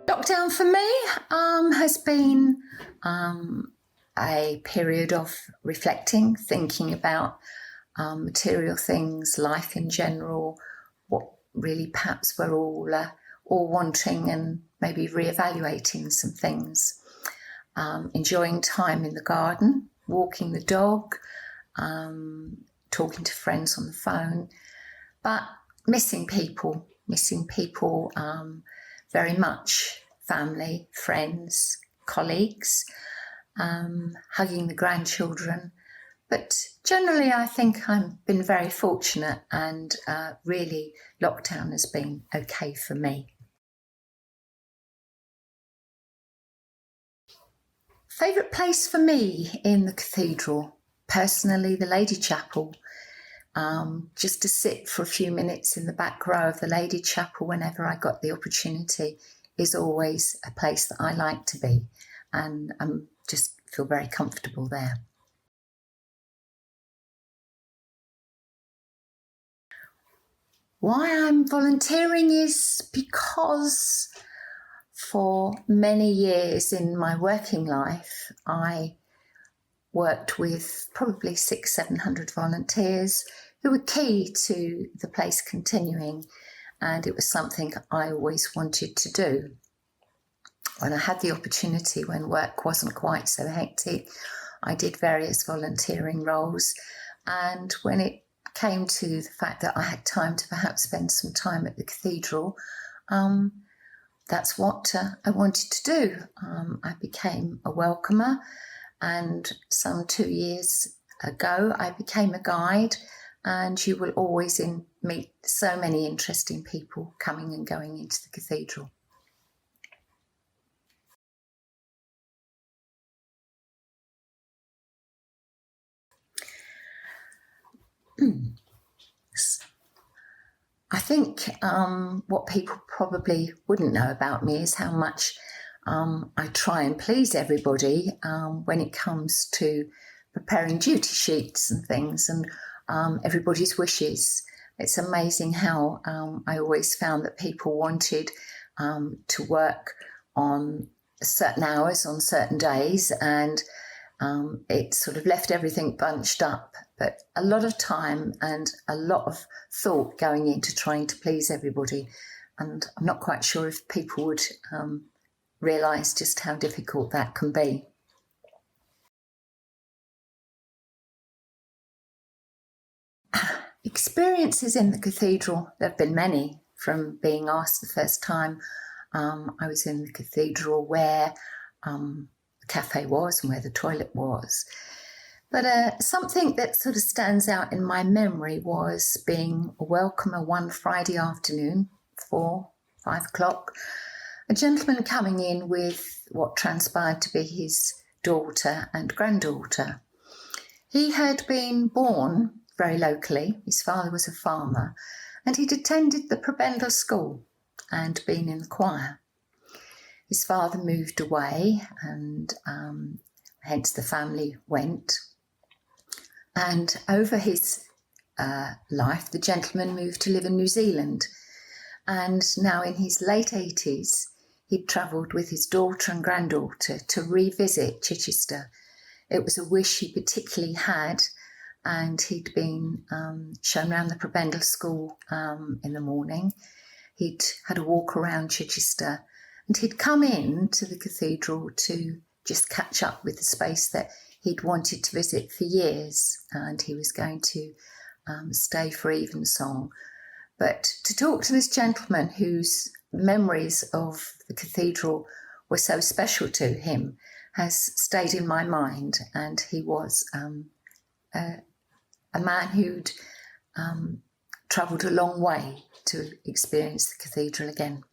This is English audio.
Lockdown for me has been a period of reflecting, thinking about material things, life in general, what really perhaps we're all wanting, and maybe reevaluating some things. Enjoying time in the garden, walking the dog, talking to friends on the phone, but missing people very much, family, friends, colleagues, hugging the grandchildren. But generally, I think I've been very fortunate, and really lockdown has been okay for me. Favourite place for me in the cathedral? Personally, the Lady Chapel. Just to sit for a few minutes in the back row of the Lady Chapel whenever I got the opportunity is always a place that I like to be, and I just feel very comfortable there. Why I'm volunteering is because for many years in my working life, I worked with probably 600-700 volunteers who were key to the place continuing, and it was something I always wanted to do. When I had the opportunity, when work wasn't quite so hectic, I did various volunteering roles, and when it came to the fact that I had time to perhaps spend some time at the cathedral, that's what I wanted to do. I became a welcomer, and some 2 years ago I became a guide, and you will always meet so many interesting people coming and going into the cathedral. I think what people probably wouldn't know about me is how much I try and please everybody when it comes to preparing duty sheets and things, and everybody's wishes. It's amazing how I always found that people wanted to work on certain hours on certain days, and it sort of left everything bunched up. But a lot of time and a lot of thought going into trying to please everybody, and I'm not quite sure if people would realise just how difficult that can be. Experiences in the cathedral, there have been many, from being asked the first time I was in the cathedral where the cafe was and where the toilet was. But something that sort of stands out in my memory was being a welcomer one Friday afternoon, 5 o'clock, a gentleman coming in with what transpired to be his daughter and granddaughter. He had been born very locally. His father was a farmer, and he'd attended the prebendal school and been in the choir. His father moved away, and hence the family went. And over his life, the gentleman moved to live in New Zealand. And now in his late 80s, he'd travelled with his daughter and granddaughter to revisit Chichester. It was a wish he particularly had, and he'd been shown around the prebendal school in the morning. He'd had a walk around Chichester, and he'd come in to the cathedral to just catch up with the space that he'd wanted to visit for years, and he was going to stay for evensong. But to talk to this gentleman whose memories of the cathedral were so special to him has stayed in my mind, and he was a man who'd travelled a long way to experience the cathedral again.